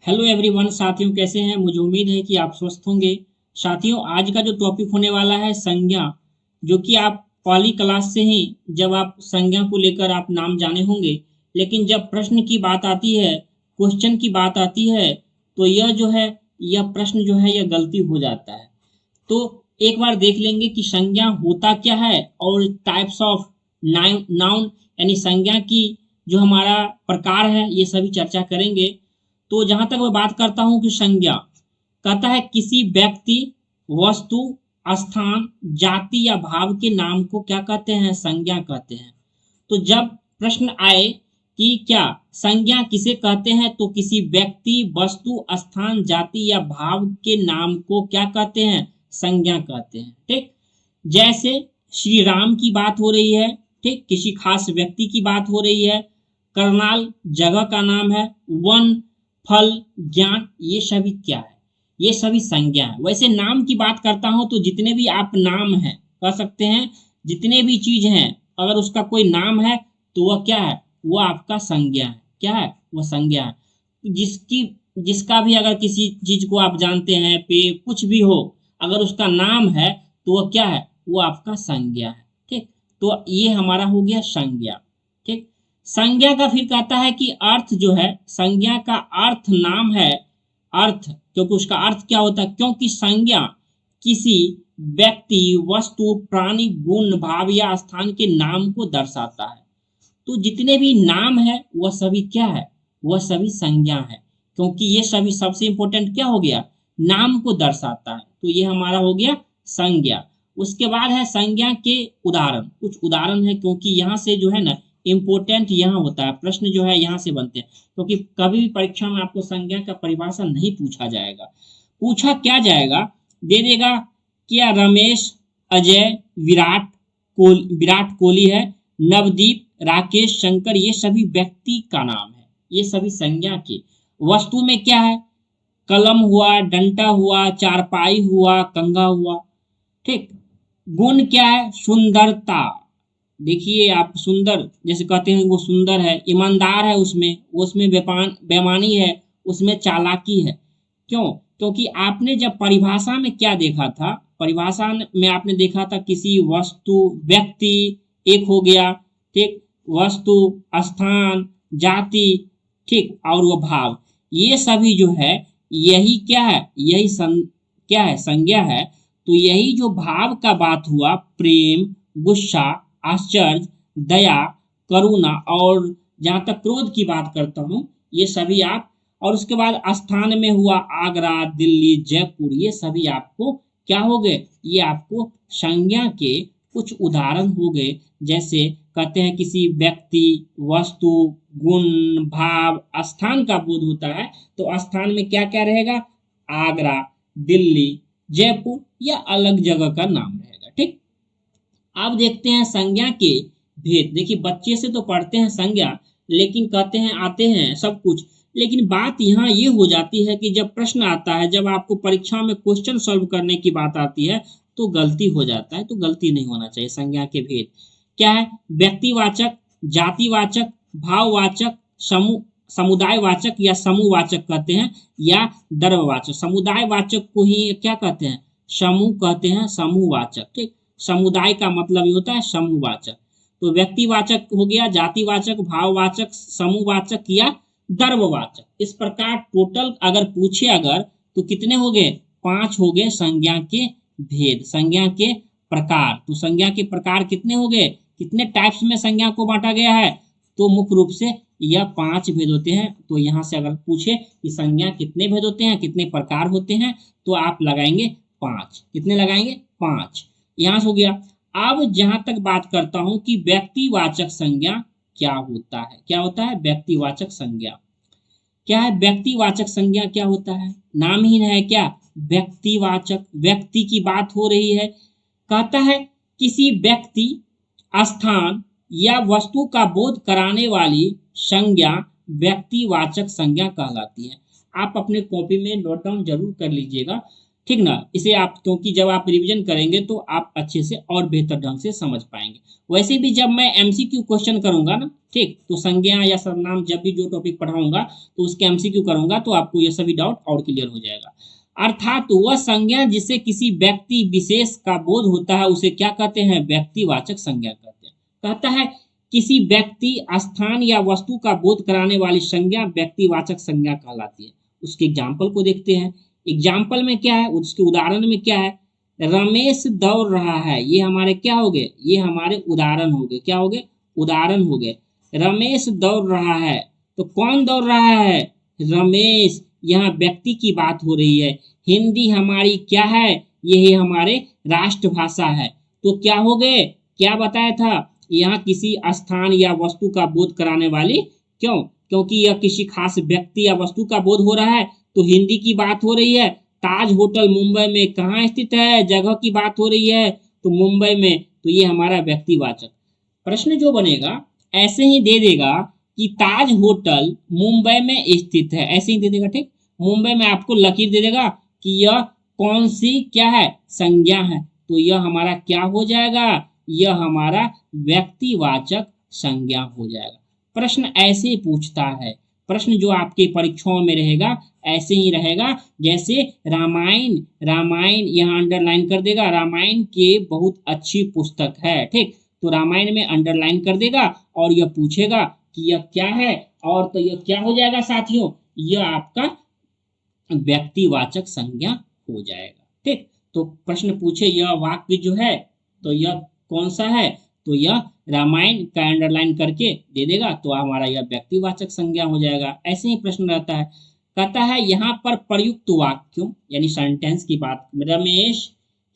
Hello everyone साथियों, कैसे हैं? मुझे उम्मीद है कि आप स्वस्थ होंगे। साथियों, आज का जो टॉपिक होने वाला है संज्ञा, जो कि आप पहली क्लास से ही जब आप संज्ञा को लेकर आप नाम जाने होंगे, लेकिन जब प्रश्न की बात आती है, क्वेश्चन की बात आती है, तो यह जो है, यह प्रश्न जो है, यह गलती हो जाता है। तो एक बार देख लेंगे कि संज्ञा होता क्या है और टाइप्स ऑफ नाउन यानी संज्ञा की जो हमारा प्रकार है, ये सभी चर्चा करेंगे। तो जहां तक मैं बात करता हूं कि संज्ञा कहता है किसी व्यक्ति, वस्तु, स्थान, जाति या भाव के नाम को क्या कहते हैं? संज्ञा कहते हैं। तो जब प्रश्न आए कि क्या संज्ञा किसे कहते हैं, तो किसी व्यक्ति, वस्तु, स्थान, जाति या भाव के नाम को क्या कहते हैं? संज्ञा कहते हैं। ठीक, जैसे श्री राम की बात हो रही है, ठीक, किसी खास व्यक्ति की बात हो रही है। करनाल जगह का नाम है। वन, फल, ज्ञान, ये सभी क्या है? ये सभी संज्ञा है। वैसे नाम की बात करता हूं तो जितने भी आप नाम है कह सकते हैं, जितने भी चीज हैं, अगर उसका कोई नाम है तो वह क्या है? वह आपका संज्ञा है। क्या है? वह संज्ञा है। जिसकी जिसका भी अगर किसी चीज को आप जानते हैं, पे कुछ भी हो, अगर उसका नाम है तो वह क्या है? वो आपका संज्ञा है। ठीक, तो ये हमारा हो गया संज्ञा। ठीक, संज्ञा का फिर कहता है कि अर्थ जो है, संज्ञा का अर्थ नाम है। अर्थ, क्योंकि उसका अर्थ क्या होता है? क्योंकि संज्ञा किसी व्यक्ति, वस्तु, प्राणी, गुण, भाव या स्थान के नाम को दर्शाता है। तो जितने भी नाम है वह सभी क्या है? वह सभी संज्ञा है, क्योंकि ये सभी सबसे इंपॉर्टेंट क्या हो गया? नाम को दर्शाता है। तो ये हमारा हो गया संज्ञा। उसके बाद है संज्ञा के उदाहरण। कुछ उदाहरण है, क्योंकि यहाँ से जो है ना इम्पोर्टेंट यहाँ होता है, प्रश्न जो है यहाँ से बनते हैं। क्योंकि कभी भी परीक्षा में आपको संज्ञा का परिभाषा नहीं पूछा जाएगा। पूछा क्या जाएगा? दे देगा क्या रमेश, अजय, विराट कोहली है, नवदीप, राकेश, शंकर, ये सभी व्यक्ति का नाम है। ये सभी संज्ञा के। वस्तु में क्या है? कलम हुआ, डंडा हुआ, चारपाई हुआ, कंघा हुआ। ठीक, गुण क्या है? सुंदरता। देखिए आप, सुंदर जैसे कहते हैं वो सुंदर है, ईमानदार है, उसमें बेमानी है, उसमें चालाकी है। क्यों? क्योंकि आपने जब परिभाषा में क्या देखा था, परिभाषा में आपने देखा था किसी वस्तु, व्यक्ति एक हो गया, ठीक, वस्तु, स्थान, जाति, ठीक, और वो भाव, ये सभी जो है, यही क्या है? क्या है? संज्ञा है। तो यही जो भाव का बात हुआ, प्रेम, गुस्सा, आश्चर्य, दया, करुणा, और जहाँ तक क्रोध की बात करता हूँ, ये सभी आप, और उसके बाद स्थान में हुआ आगरा, दिल्ली, जयपुर, ये सभी आपको क्या हो गए? ये आपको संज्ञा के कुछ उदाहरण हो गए। जैसे कहते हैं किसी व्यक्ति, वस्तु, गुण, भाव, स्थान का बोध होता है, तो स्थान में क्या क्या रहेगा? आगरा, दिल्ली, जयपुर या अलग जगह का नाम रहेगा। ठीक, अब देखते हैं संज्ञा के भेद। देखिए बच्चे से तो पढ़ते हैं संज्ञा, लेकिन कहते हैं आते हैं सब कुछ, लेकिन बात यहाँ ये हो जाती है कि जब प्रश्न आता है, जब आपको परीक्षा में क्वेश्चन सॉल्व करने की बात आती है, तो गलती हो जाता है। तो गलती नहीं होना चाहिए। संज्ञा के भेद क्या है? व्यक्तिवाचक, जातिवाचक, भाववाचक, समुदायवाचक या समूहवाचक कहते हैं, या द्रव्यवाचक। समुदायवाचक को ही क्या कहते हैं? समूह कहते हैं, समूहवाचक। ठीक, समुदाय का मतलब ये होता है समूहवाचक। तो व्यक्तिवाचक हो गया, जातिवाचक, भाववाचक, समूहवाचक या द्रव्यवाचक। इस प्रकार टोटल अगर पूछे अगर, तो कितने हो गए? 5 हो गए संज्ञा के भेद, संज्ञा के प्रकार। तो संज्ञा के प्रकार कितने हो गए? कितने टाइप्स में संज्ञा को बांटा गया है? तो मुख्य रूप से यह 5 भेद होते हैं। तो यहाँ से अगर पूछे कि संज्ञा कितने भेद होते हैं, कितने प्रकार होते हैं, तो आप लगाएंगे 5। कितने लगाएंगे? 5। यहाँ से हो गया। अब जहां तक बात करता हूं कि व्यक्तिवाचक संज्ञा क्या होता है? क्या होता है व्यक्तिवाचक संज्ञा? क्या है व्यक्तिवाचक संज्ञा? क्या होता है? नाम ही है क्या? व्यक्तिवाचक। व्यक्ति की बात हो रही है। कहता है किसी व्यक्ति, स्थान या वस्तु का बोध कराने वाली संज्ञा व्यक्तिवाचक संज्ञा कहलाती है। आप अपने कॉपी में नोट डाउन जरूर कर लीजिएगा ठीक ना। इसे आप, क्योंकि जब आप रिवीजन करेंगे तो आप अच्छे से और बेहतर ढंग से समझ पाएंगे। वैसे भी जब मैं एमसीक्यू क्वेश्चन करूंगा ना, ठीक, तो संज्ञा या सर्वनाम जब भी जो टॉपिक पढ़ाऊंगा तो उसके एमसीक्यू करूंगा तो आपको ये सभी डाउट और क्लियर हो जाएगा। अर्थात वह संज्ञा जिससे किसी व्यक्ति विशेष का बोध होता है उसे क्या कहते हैं, व्यक्तिवाचक संज्ञा कहते हैं। कहता है किसी व्यक्ति, स्थान या वस्तु का बोध कराने वाली संज्ञा व्यक्तिवाचक संज्ञा कहलाती है। उसके एग्जाम्पल को देखते हैं। एग्जाम्पल में क्या है, उसके उदाहरण में क्या है, रमेश दौड़ रहा है, ये हमारे क्या हो गए, ये हमारे उदाहरण हो गए, क्या हो गए, उदाहरण हो गए। रमेश दौड़ रहा है, तो कौन दौड़ रहा है, रमेश, यहाँ व्यक्ति की बात हो रही है। हिंदी हमारी क्या है, यही हमारे राष्ट्रभाषा है। तो क्या हो गए, क्या बताया था, यहाँ किसी स्थान या वस्तु का बोध कराने वाली, क्यों, क्योंकि यह किसी खास व्यक्ति या वस्तु का बोध हो रहा है तो हिंदी की बात हो रही है। ताज होटल मुंबई में कहाँ स्थित है, जगह की बात हो रही है तो मुंबई में, तो ये हमारा व्यक्तिवाचक। प्रश्न जो बनेगा ऐसे ही दे देगा कि ताज होटल मुंबई में स्थित है, ऐसे ही दे देगा, ठीक। मुंबई में आपको लकीर दे देगा कि यह कौन सी क्या है, संज्ञा है, तो यह हमारा क्या हो जाएगा, यह हमारा व्यक्तिवाचक संज्ञा हो जाएगा। प्रश्न ऐसे पूछता है, प्रश्न जो आपके परीक्षाओं में रहेगा ऐसे ही रहेगा। जैसे रामायण, रामायण यहाँ अंडरलाइन कर देगा, रामायण के बहुत अच्छी पुस्तक है, ठीक, तो रामायण में अंडरलाइन कर देगा और यह पूछेगा कि यह क्या है, और तो यह क्या हो जाएगा साथियों, यह आपका व्यक्तिवाचक संज्ञा हो जाएगा, ठीक। तो प्रश्न पूछे यह वाक्य जो है तो यह कौन सा है, तो यह रामायण का अंडरलाइन करके दे देगा तो हमारा यह व्यक्तिवाचक संज्ञा हो जाएगा। ऐसे ही प्रश्न रहता है, कहता है यहाँ पर प्रयुक्त वाक्यों यानी सेंटेंस की बात, रमेश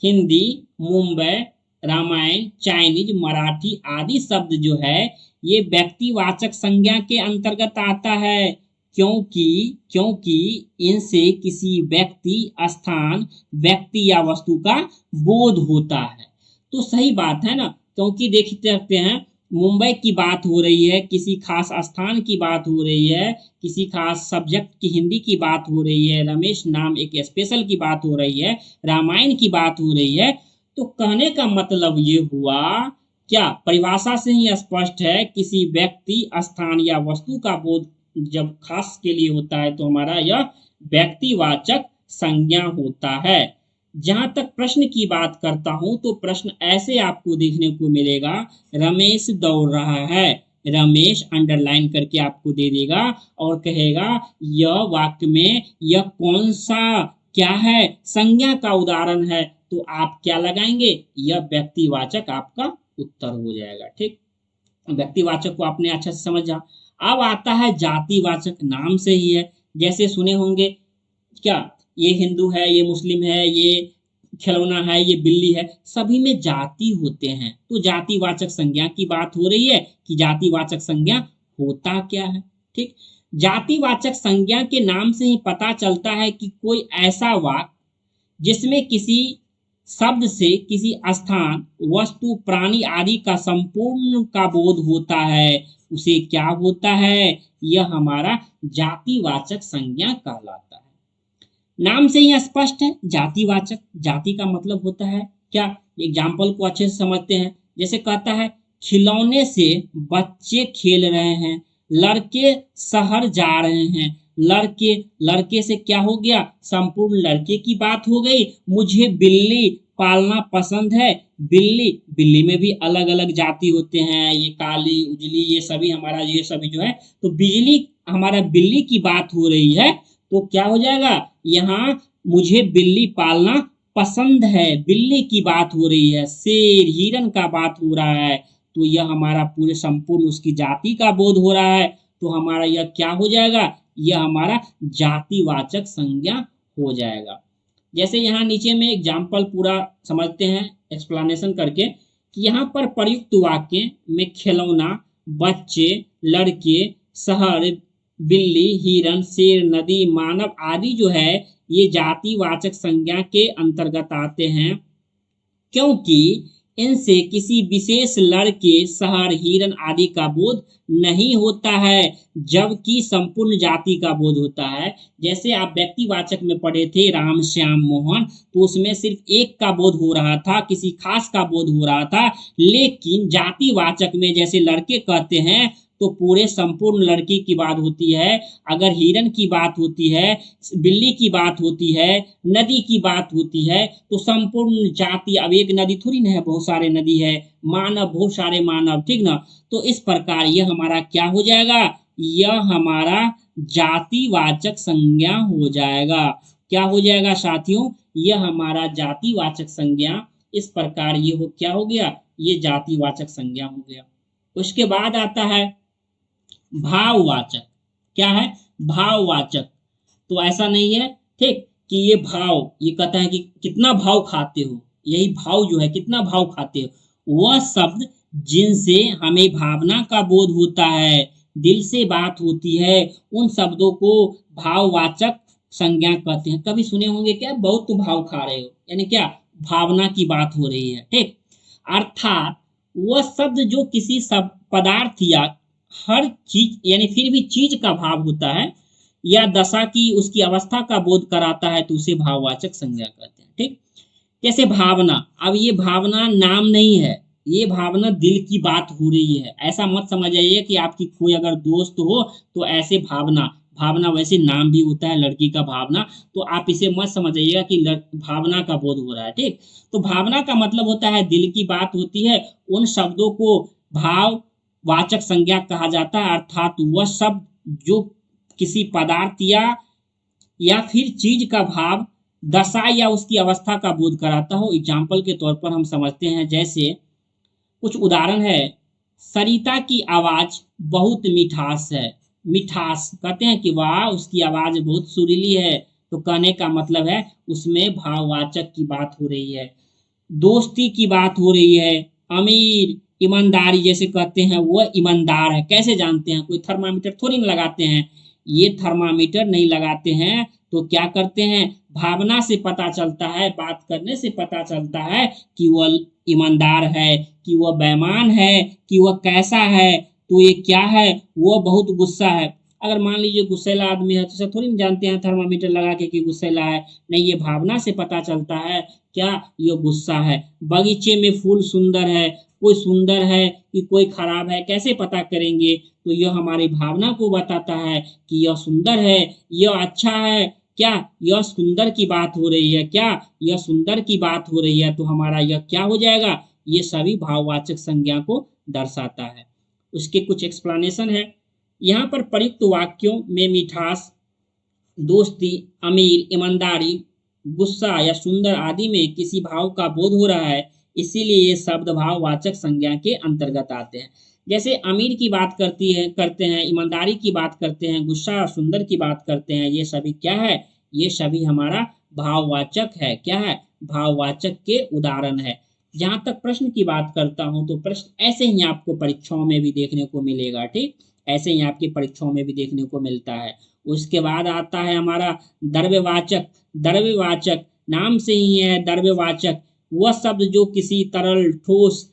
हिंदी, मुंबई, रामायण, चाइनीज, मराठी आदि शब्द जो है ये व्यक्तिवाचक संज्ञा के अंतर्गत आता है, क्योंकि क्योंकि इनसे किसी व्यक्ति, स्थान, व्यक्ति या वस्तु का बोध होता है। तो सही बात है ना, क्योंकि देखते हैं मुंबई की बात हो रही है, किसी खास स्थान की बात हो रही है, किसी खास सब्जेक्ट की हिंदी की बात हो रही है, रमेश नाम एक स्पेशल की बात हो रही है, रामायण की बात हो रही है। तो कहने का मतलब ये हुआ, क्या परिभाषा से ही स्पष्ट है, किसी व्यक्ति, स्थान या वस्तु का बोध जब खास के लिए होता है तो हमारा यह व्यक्तिवाचक संज्ञा होता है। जहां तक प्रश्न की बात करता हूं तो प्रश्न ऐसे आपको देखने को मिलेगा, रमेश दौड़ रहा है, रमेश अंडरलाइन करके आपको दे देगा और कहेगा यह वाक्य में यह कौन सा क्या है, संज्ञा का उदाहरण है, तो आप क्या लगाएंगे, यह व्यक्तिवाचक आपका उत्तर हो जाएगा, ठीक। व्यक्तिवाचक को आपने अच्छा से समझा। अब आता है जातिवाचक, नाम से ही है, जैसे सुने होंगे क्या, ये हिंदू है, ये मुस्लिम है, ये खिलौना है, ये बिल्ली है, सभी में जाति होते हैं। तो जातिवाचक संज्ञा की बात हो रही है कि जातिवाचक संज्ञा होता क्या है, ठीक। जातिवाचक संज्ञा के नाम से ही पता चलता है कि कोई ऐसा वाक्य जिसमें किसी शब्द से किसी स्थान, वस्तु, प्राणी आदि का संपूर्ण का बोध होता है उसे क्या होता है, यह हमारा जातिवाचक संज्ञा कहलाता है। नाम से ही स्पष्ट है, जातिवाचक, जाति का मतलब होता है क्या, एग्जाम्पल को अच्छे से समझते हैं। जैसे कहता है खिलौने से बच्चे खेल रहे हैं, लड़के शहर जा रहे हैं, लड़के, लड़के से क्या हो गया, संपूर्ण लड़के की बात हो गई। मुझे बिल्ली पालना पसंद है, बिल्ली, बिल्ली में भी अलग अलग जाति होते हैं, ये काली, उजली, ये सभी हमारा, ये सभी जो है, तो बिजली, हमारा बिल्ली की बात हो रही है तो क्या हो जाएगा, यहाँ मुझे बिल्ली पालना पसंद है, बिल्ली की बात हो रही है। शेर, हिरन का बात हो रहा है तो यह हमारा पूरे संपूर्ण उसकी जाति का बोध हो रहा है, तो हमारा यह क्या हो जाएगा, यह हमारा जातिवाचक संज्ञा हो जाएगा। जैसे यहाँ नीचे में एग्जाम्पल पूरा समझते हैं एक्सप्लेनेशन करके, कि यहाँ पर प्रयुक्त वाक्य में खिलौना, बच्चे, लड़के, शहर, बिल्ली, हिरन, शेर, नदी, मानव आदि जो है ये जातिवाचक संज्ञा के अंतर्गत आते हैं, क्योंकि इनसे किसी विशेष लड़के, शहर, हिरन आदि का बोध नहीं होता है, जबकि संपूर्ण जाति का बोध होता है। जैसे आप व्यक्तिवाचक में पढ़े थे राम, श्याम, मोहन, तो उसमें सिर्फ एक का बोध हो रहा था, किसी खास का बोध हो रहा था। लेकिन जातिवाचक में जैसे लड़के कहते हैं तो पूरे संपूर्ण लड़की की बात होती है। अगर हिरन की बात होती है, बिल्ली की बात होती है, नदी की बात होती है, तो संपूर्ण जाति। अब एक नदी थोड़ी ना है, बहुत सारे नदी है, मानव, बहुत सारे मानव, ठीक ना। तो इस प्रकार यह हमारा क्या हो जाएगा, यह हमारा जातिवाचक संज्ञा हो जाएगा। क्या हो जाएगा साथियों, यह हमारा जातिवाचक संज्ञा। इस प्रकार ये हो क्या हो गया, ये जातिवाचक संज्ञा हो गया। उसके बाद आता है भाववाचक। क्या है, भाववाचक। तो ऐसा नहीं है, ठीक, कि ये भाव, ये कहता है कि कितना भाव खाते हो, यही भाव जो है, कितना भाव खाते हो, वह शब्द जिनसे हमें भावना का बोध होता है, दिल से बात होती है, उन शब्दों को भाववाचक संज्ञा कहते हैं। कभी सुने होंगे क्या, बहुत तुम भाव खा रहे हो, यानी क्या, भावना की बात हो रही है, ठीक। अर्थात वह शब्द जो किसी सब पदार्थ या हर चीज, यानी फिर भी चीज का भाव होता है, या दशा की, उसकी अवस्था का बोध कराता है, तो उसे भाववाचक संज्ञा कहते हैं, ठीक। जैसे भावना, अब ये भावना नाम नहीं है, ये भावना दिल की बात हो रही है। ऐसा मत समझ आइए कि आपकी कोई अगर दोस्त हो तो ऐसे भावना, भावना वैसे नाम भी होता है लड़की का भावना, तो आप इसे मत समझिएगा कि भावना का बोध हो रहा है, ठीक। तो भावना का मतलब होता है दिल की बात होती है, उन शब्दों को भाव वाचक संज्ञा कहा जाता है। अर्थात वह शब्द जो किसी पदार्थ या फिर चीज का भाव, दशा या उसकी अवस्था का बोध कराता हो। एग्जाम्पल के तौर पर हम समझते हैं, जैसे कुछ उदाहरण है, सरिता की आवाज बहुत मिठास है। मिठास कहते हैं कि वाह उसकी आवाज बहुत सुरीली है, तो कहने का मतलब है उसमें भाववाचक की बात हो रही है, दोस्ती की बात हो रही है। अमीर, ईमानदारी, जैसे कहते हैं वह ईमानदार है, कैसे जानते हैं, कोई थर्मामीटर थोड़ी ना लगाते हैं, ये थर्मामीटर नहीं लगाते हैं, तो क्या करते हैं, भावना से पता चलता है, बात करने से पता चलता है कि वह ईमानदार है, कि वह बेईमान है, कि वह कैसा है, तो ये क्या है, वह बहुत गुस्सा है। अगर मान लीजिए गुस्सैला आदमी है तो उसे थोड़ी ना जानते हैं थर्मामीटर लगा के कि गुस्सैला है, नहीं, ये भावना से पता चलता है, क्या, ये गुस्सा है। बगीचे में फूल सुंदर है, कोई सुंदर है कि कोई खराब है, कैसे पता करेंगे, तो यह हमारी भावना को बताता है कि यह सुंदर है, यह अच्छा है, क्या, यह सुंदर की बात हो रही है, क्या, यह सुंदर की बात हो रही है, तो हमारा यह क्या हो जाएगा, ये सभी भाववाचक संज्ञा को दर्शाता है। उसके कुछ एक्सप्लेनेशन है यहाँ पर। प्रयुक्त वाक्यों में मिठास, दोस्ती, अमीर, ईमानदारी, गुस्सा या सुंदर आदि में किसी भाव का बोध हो रहा है, इसीलिए ये शब्द भाववाचक संज्ञा के अंतर्गत आते हैं। जैसे अमीर की बात करते हैं, ईमानदारी की बात करते हैं, गुस्सा और सुंदर की बात करते हैं, ये सभी क्या है, ये सभी हमारा भाववाचक है। क्या है, भाववाचक के उदाहरण है। जहाँ तक प्रश्न की बात करता हूँ, तो प्रश्न ऐसे ही आपको परीक्षाओं में भी देखने को मिलेगा, ठीक, ऐसे ही आपकी परीक्षाओं में भी देखने को मिलता है। उसके बाद आता है हमारा द्रव्यवाचक। द्रव्यवाचक नाम से ही है, द्रव्यवाचक वह शब्द जो किसी तरल, ठोस,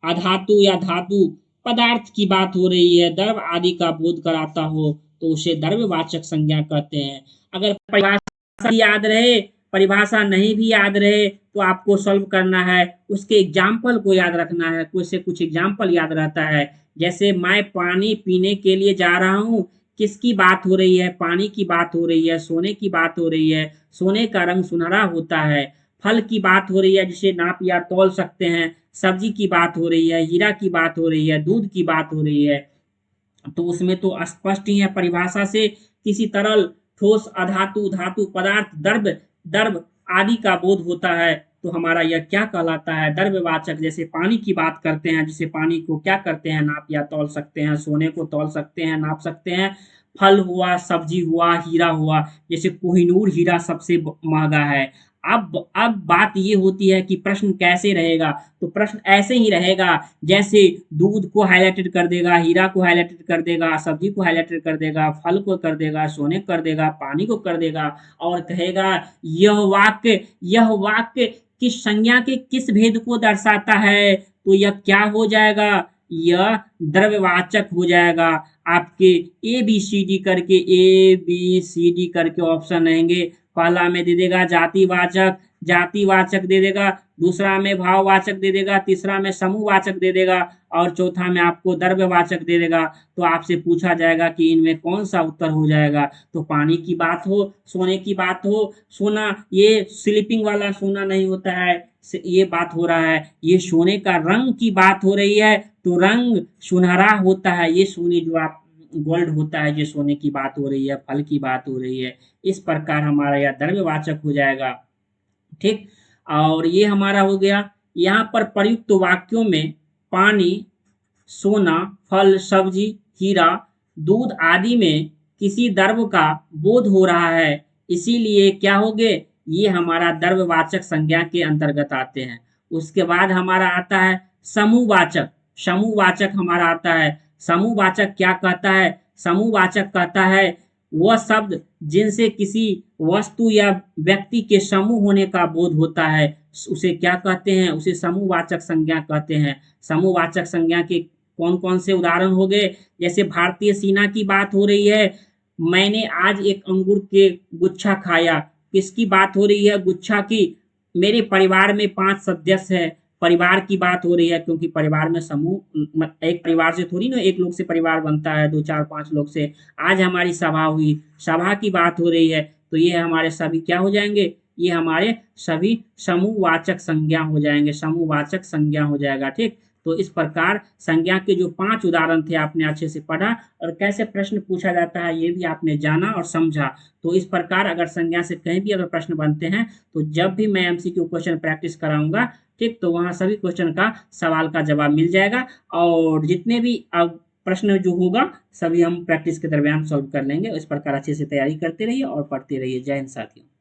अधातु या धातु पदार्थ की बात हो रही है, द्रव आदि का बोध कराता हो, तो उसे द्रव्यवाचक संज्ञा कहते हैं। अगर परिभाषा याद रहे, परिभाषा नहीं भी याद रहे, तो आपको सॉल्व करना है, उसके एग्जाम्पल को याद रखना है, कुछ से कुछ एग्जाम्पल याद रहता है। जैसे मैं पानी पीने के लिए जा रहा हूँ, किसकी बात हो रही है, पानी की बात हो रही है, सोने की बात हो रही है, सोने का रंग सुनहरा होता है। फल की बात हो रही है जिसे नाप या तौल सकते हैं, सब्जी की बात हो रही है, हीरा की बात हो रही है, दूध की बात हो रही है। तो उसमें तो स्पष्ट ही है, परिभाषा से किसी तरल, ठोस, अधातु, धातु पदार्थ, द्रव, द्रव आदि का बोध होता है, तो हमारा यह क्या कहलाता है, द्रव्यवाचक। जैसे पानी की बात करते हैं, जिसे पानी को क्या करते हैं, नाप या तौल सकते हैं, सोने को तौल सकते हैं, नाप सकते हैं। फल हुआ, सब्जी हुआ, हीरा हुआ, जैसे कोहिनूर हीरा सबसे महंगा है। अब बात ये होती है कि प्रश्न कैसे रहेगा, तो प्रश्न ऐसे ही रहेगा जैसे दूध को हाईलाइटेड कर देगा, हीरा को हाईलाइटेड कर देगा, सब्जी को हाईलाइटेड कर देगा, फल को कर देगा, सोने कर देगा, पानी को कर देगा, और कहेगा यह वाक्य किस संज्ञा के किस भेद को दर्शाता है, तो यह क्या हो जाएगा, यह द्रव्यवाचक हो जाएगा। आपके ए बी सी डी करके, ए बी सी डी करके ऑप्शन रहेंगे। पहला में दे देगा जातिवाचक, जातिवाचक दे देगा, दूसरा में भाववाचक दे देगा, तीसरा में समूहवाचक दे देगा और चौथा में आपको द्रव्यवाचक दे देगा। तो आपसे पूछा जाएगा कि इनमें कौन सा उत्तर हो जाएगा। तो पानी की बात हो, सोने की बात हो, सोना ये स्लीपिंग वाला सोना नहीं होता है, ये बात हो रहा है। ये सोने का रंग की बात हो रही है, तो रंग सुनहरा होता है, ये सोने जो आप गोल्ड होता है, ये सोने की बात हो रही है, फल की बात हो रही है। इस प्रकार हमारा यह द्रव्यवाचक हो जाएगा। ठीक, और ये हमारा हो गया। यहाँ पर प्रयुक्त वाक्यों में पानी, सोना, फल, सब्जी, हीरा, दूध आदि में किसी द्रव्य का बोध हो रहा है, इसीलिए क्या हो गए, ये हमारा द्रव्यवाचक संज्ञा के अंतर्गत आते हैं। उसके बाद हमारा आता है समूहवाचक। समूहवाचक हमारा आता है। समूहवाचक क्या कहता है, समूहवाचक कहता है वह शब्द जिनसे किसी वस्तु या व्यक्ति के समूह होने का बोध होता है, उसे क्या कहते हैं, उसे समूहवाचक संज्ञा कहते हैं। समूहवाचक संज्ञा के कौन कौन से उदाहरण हो गए, जैसे भारतीय सेना की बात हो रही है, मैंने आज एक अंगूर के गुच्छा खाया, किसकी बात हो रही है, गुच्छा की। मेरे परिवार में 5 सदस्य है, परिवार की बात हो रही है, क्योंकि परिवार में समूह, एक परिवार से थोड़ी ना एक लोग से परिवार बनता है, 2 4 5 लोग से। आज हमारी सभा हुई, सभा की बात हो रही है, तो ये हमारे सभी क्या हो जाएंगे, ये हमारे सभी समूहवाचक संज्ञा हो जाएंगे, समूहवाचक संज्ञा हो जाएगा। ठीक, तो इस प्रकार संज्ञा के जो 5 उदाहरण थे आपने अच्छे से पढ़ा, और कैसे प्रश्न पूछा जाता है ये भी आपने जाना और समझा। तो इस प्रकार अगर संज्ञा से कहीं भी अगर प्रश्न बनते हैं, तो जब भी मैं एमसीक्यू क्वेश्चन प्रैक्टिस कराऊंगा, ठीक, तो वहाँ सभी क्वेश्चन का सवाल का जवाब मिल जाएगा, और जितने भी अब प्रश्न जो होगा सभी हम प्रैक्टिस के दरमियान सॉल्व कर लेंगे। इस प्रकार अच्छे से तैयारी करते रहिए और पढ़ते रहिए। जय हिंद साथियों।